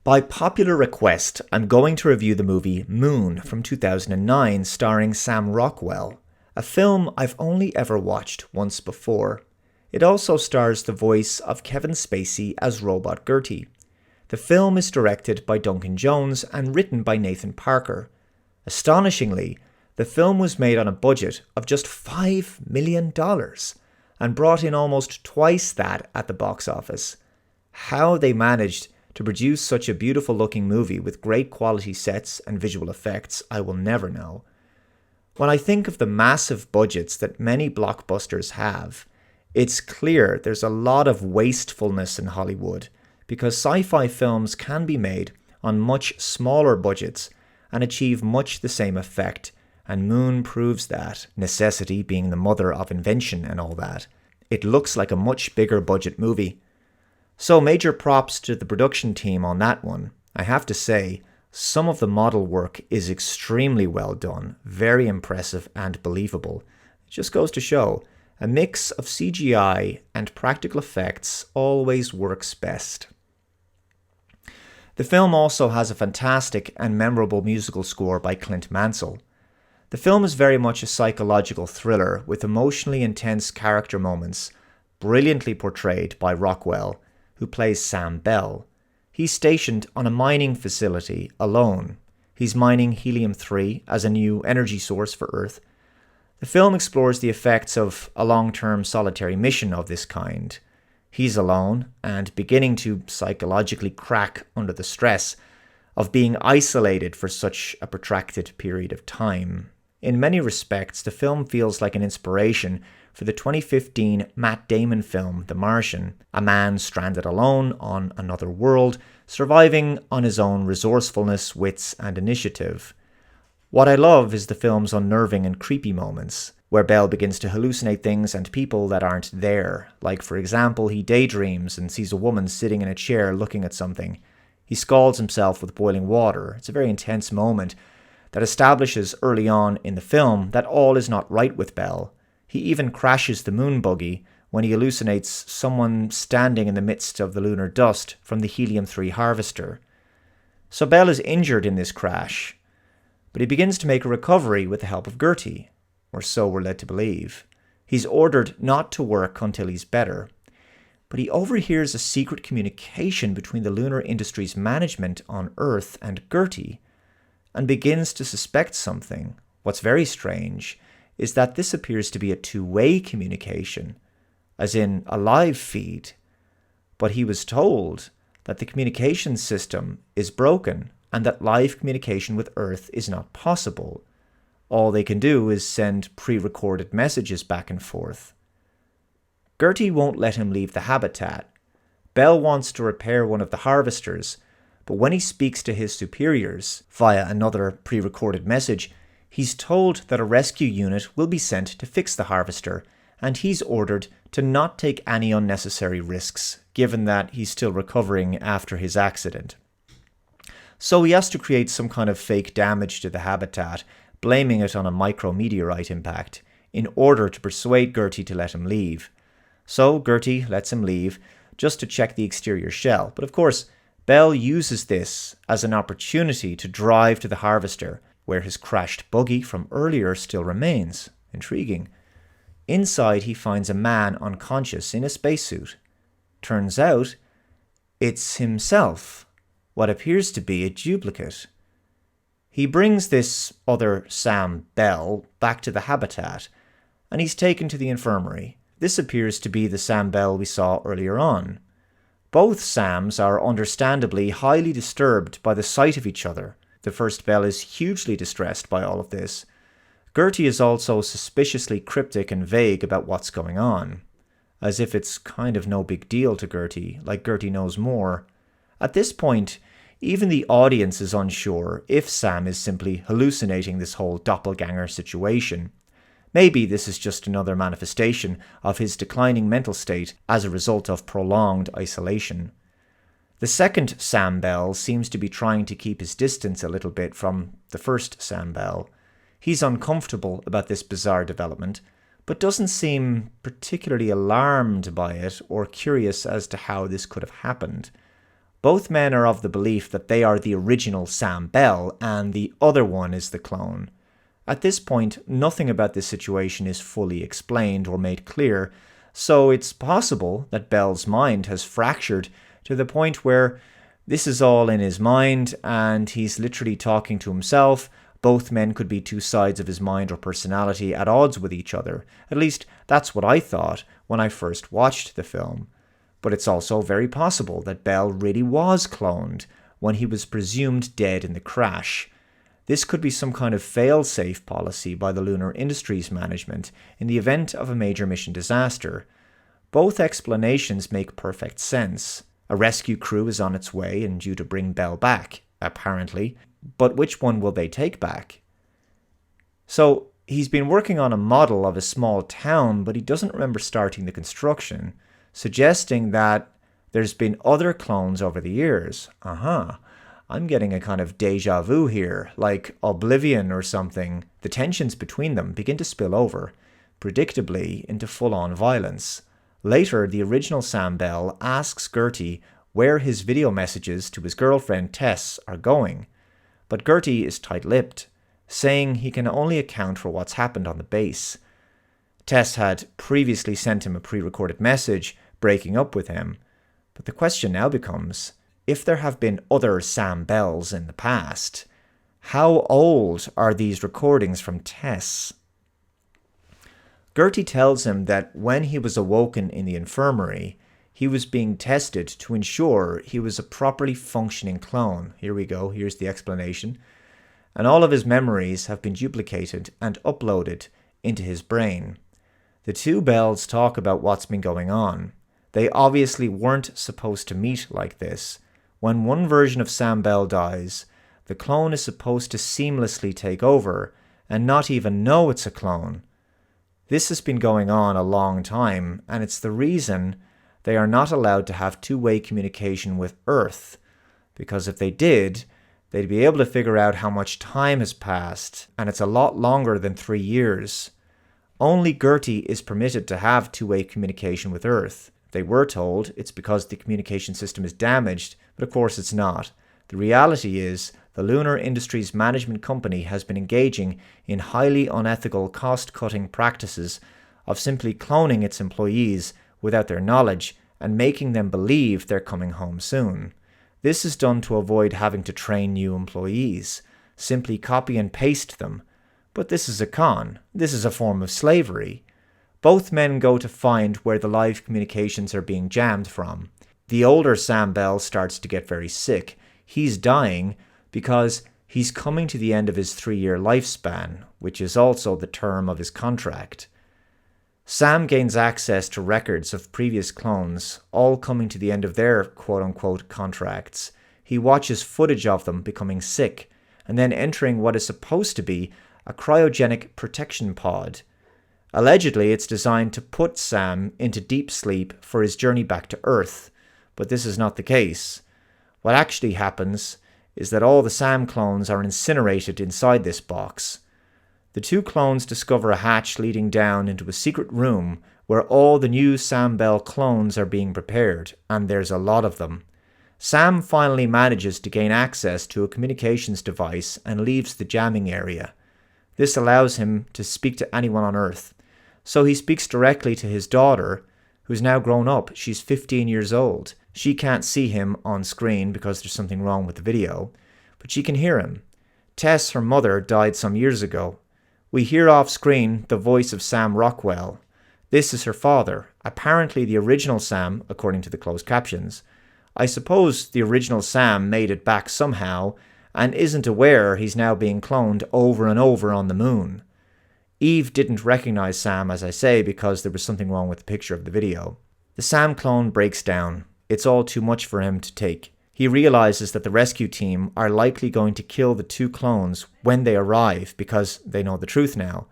By popular request, I'm going to review the movie Moon from 2009 starring Sam Rockwell, a film I've only ever watched once before. It also stars the voice of Kevin Spacey as Robot Gertie. The film is directed by Duncan Jones and written by Nathan Parker. Astonishingly, the film was made on a budget of just $5 million and brought in almost twice that at the box office. How they managed to produce such a beautiful looking movie with great quality sets and visual effects, I will never know. When I think of the massive budgets that many blockbusters have, it's clear there's a lot of wastefulness in Hollywood because sci-fi films can be made on much smaller budgets and achieve much the same effect, and Moon proves that, necessity being the mother of invention and all that. It looks like a much bigger budget movie. So major props to the production team on that one. I have to say, some of the model work is extremely well done, very impressive and believable. It just goes to show, a mix of CGI and practical effects always works best. The film also has a fantastic and memorable musical score by Clint Mansell. The film is very much a psychological thriller with emotionally intense character moments, brilliantly portrayed by Rockwell, who plays Sam Bell. He's stationed on a mining facility alone. He's mining helium-3 as a new energy source for Earth. The film explores the effects of a long-term solitary mission of this kind. He's alone and beginning to psychologically crack under the stress of being isolated for such a protracted period of time. In many respects, the film feels like an inspiration for the 2015 Matt Damon film The Martian, a man stranded alone on another world, surviving on his own resourcefulness, wits, and initiative. What I love is the film's unnerving and creepy moments, where Bell begins to hallucinate things and people that aren't there. Like, for example, he daydreams and sees a woman sitting in a chair looking at something. He scalds himself with boiling water. It's a very intense moment that establishes early on in the film that all is not right with Bell. He even crashes the moon buggy when he hallucinates someone standing in the midst of the lunar dust from the helium-3 harvester. So Bell is injured in this crash, but he begins to make a recovery with the help of Gertie, or so we're led to believe. He's ordered not to work until he's better, but he overhears a secret communication between the lunar industry's management on Earth and Gertie, and begins to suspect something. What's very strange is that this appears to be a two-way communication, as in a live feed, but he was told that the communication system is broken and that live communication with Earth is not possible. All they can do is send pre-recorded messages back and forth. Gertie won't let him leave the habitat. Bell wants to repair one of the harvesters, but when he speaks to his superiors via another pre-recorded message, he's told that a rescue unit will be sent to fix the harvester, and he's ordered to not take any unnecessary risks, given that he's still recovering after his accident. So he has to create some kind of fake damage to the habitat, blaming it on a micrometeorite impact, in order to persuade Gertie to let him leave. So Gertie lets him leave, just to check the exterior shell. But of course, Bell uses this as an opportunity to drive to the harvester, where his crashed buggy from earlier still remains. Intriguing. Inside, he finds a man unconscious in a spacesuit. Turns out, it's himself, what appears to be a duplicate. He brings this other Sam Bell back to the habitat, and he's taken to the infirmary. This appears to be the Sam Bell we saw earlier on. Both Sams are understandably highly disturbed by the sight of each other. The first Bell is hugely distressed by all of this. Gertie is also suspiciously cryptic and vague about what's going on, as if it's kind of no big deal to Gertie, like Gertie knows more. At this point, even the audience is unsure if Sam is simply hallucinating this whole doppelganger situation. Maybe this is just another manifestation of his declining mental state as a result of prolonged isolation. The second Sam Bell seems to be trying to keep his distance a little bit from the first Sam Bell. He's uncomfortable about this bizarre development, but doesn't seem particularly alarmed by it or curious as to how this could have happened. Both men are of the belief that they are the original Sam Bell and the other one is the clone. At this point, nothing about this situation is fully explained or made clear, so it's possible that Bell's mind has fractured to the point where this is all in his mind and he's literally talking to himself. Both men could be two sides of his mind or personality at odds with each other. At least that's what I thought when I first watched the film. But it's also very possible that Bell really was cloned when he was presumed dead in the crash. This could be some kind of fail-safe policy by the Lunar Industries management in the event of a major mission disaster. Both explanations make perfect sense. A rescue crew is on its way and due to bring Bell back, apparently, but which one will they take back? So, he's been working on a model of a small town, but he doesn't remember starting the construction, suggesting that there's been other clones over the years. I'm getting a kind of deja vu here, like Oblivion or something. The tensions between them begin to spill over, predictably, into full-on violence. Later, the original Sam Bell asks Gertie where his video messages to his girlfriend Tess are going, but Gertie is tight-lipped, saying he can only account for what's happened on the base. Tess had previously sent him a pre-recorded message breaking up with him, but the question now becomes, if there have been other Sam Bells in the past, how old are these recordings from Tess? Gertie tells him that when he was awoken in the infirmary, he was being tested to ensure he was a properly functioning clone. Here we go, here's the explanation. And all of his memories have been duplicated and uploaded into his brain. The two Bells talk about what's been going on. They obviously weren't supposed to meet like this. When one version of Sam Bell dies, the clone is supposed to seamlessly take over and not even know it's a clone. This has been going on a long time, and it's the reason they are not allowed to have two-way communication with Earth, because if they did, they'd be able to figure out how much time has passed, and it's a lot longer than 3 years. Only Gertie is permitted to have two-way communication with Earth. They were told it's because the communication system is damaged, but of course it's not. The reality is the Lunar Industries Management Company has been engaging in highly unethical cost-cutting practices of simply cloning its employees without their knowledge and making them believe they're coming home soon. This is done to avoid having to train new employees. Simply copy and paste them. But this is a con. This is a form of slavery. Both men go to find where the live communications are being jammed from. The older Sam Bell starts to get very sick. He's dying because he's coming to the end of his 3-year lifespan, which is also the term of his contract. Sam gains access to records of previous clones, all coming to the end of their quote-unquote contracts. He watches footage of them becoming sick, and then entering what is supposed to be a cryogenic protection pod. Allegedly, it's designed to put Sam into deep sleep for his journey back to Earth, but this is not the case. What actually happens is that all the Sam clones are incinerated inside this box. The two clones discover a hatch leading down into a secret room where all the new Sam Bell clones are being prepared, and there's a lot of them. Sam finally manages to gain access to a communications device and leaves the jamming area. This allows him to speak to anyone on Earth. So he speaks directly to his daughter, who's now grown up. She's 15 years old. She can't see him on screen because there's something wrong with the video, but she can hear him. Tess, her mother, died some years ago. We hear off screen the voice of Sam Rockwell. This is her father, apparently the original Sam, according to the closed captions. I suppose the original Sam made it back somehow and isn't aware he's now being cloned over and over on the moon. Eve didn't recognize Sam, as I say, because there was something wrong with the picture of the video. The Sam clone breaks down. It's all too much for him to take. He realizes that the rescue team are likely going to kill the two clones when they arrive because they know the truth now.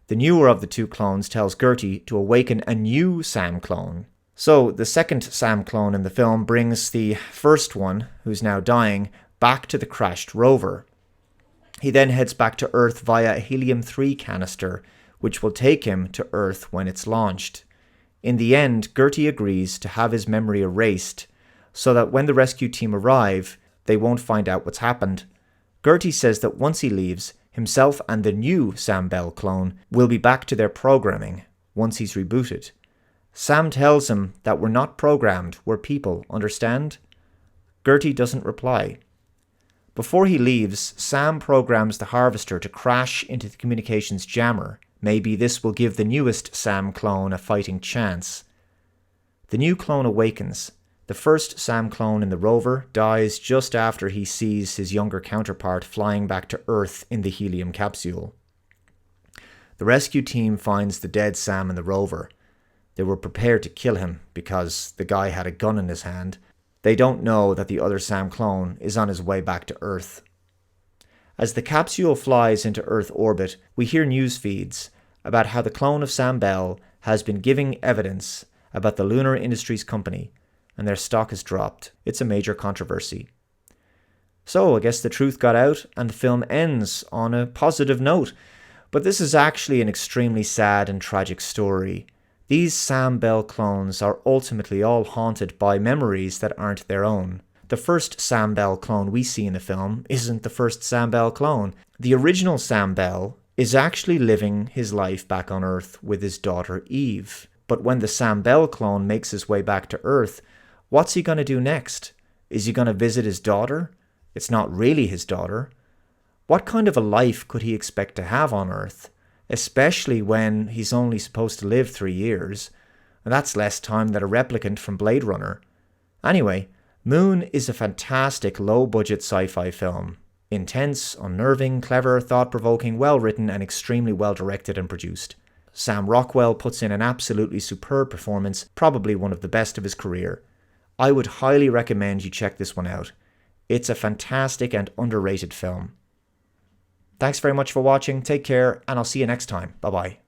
The newer of the two clones tells Gertie to awaken a new Sam clone. So the second Sam clone in the film brings the first one, who's now dying, back to the crashed rover. He then heads back to Earth via a helium-3 canister, which will take him to Earth when it's launched. In the end, Gertie agrees to have his memory erased, so that when the rescue team arrive, they won't find out what's happened. Gertie says that once he leaves, himself and the new Sam Bell clone will be back to their programming once he's rebooted. Sam tells him that we're not programmed, we're people, understand? Gertie doesn't reply. Before he leaves, Sam programs the harvester to crash into the communications jammer. Maybe this will give the newest Sam clone a fighting chance. The new clone awakens. The first Sam clone in the rover dies just after he sees his younger counterpart flying back to Earth in the helium capsule. The rescue team finds the dead Sam in the rover. They were prepared to kill him because the guy had a gun in his hand. They don't know that the other Sam clone is on his way back to Earth. As the capsule flies into Earth orbit, we hear news feeds about how the clone of Sam Bell has been giving evidence about the Lunar Industries Company, and their stock has dropped. It's a major controversy. So I guess the truth got out, and the film ends on a positive note. But this is actually an extremely sad and tragic story. These Sam Bell clones are ultimately all haunted by memories that aren't their own. The first Sam Bell clone we see in the film isn't the first Sam Bell clone. The original Sam Bell is actually living his life back on Earth with his daughter Eve. But when the Sam Bell clone makes his way back to Earth, what's he going to do next? Is he going to visit his daughter? It's not really his daughter. What kind of a life could he expect to have on Earth? Especially when he's only supposed to live 3 years. And that's less time than a replicant from Blade Runner. Anyway, Moon is a fantastic low-budget sci-fi film. Intense, unnerving, clever, thought-provoking, well-written, and extremely well-directed and produced. Sam Rockwell puts in an absolutely superb performance, probably one of the best of his career. I would highly recommend you check this one out. It's a fantastic and underrated film. Thanks very much for watching, take care, and I'll see you next time. Bye bye.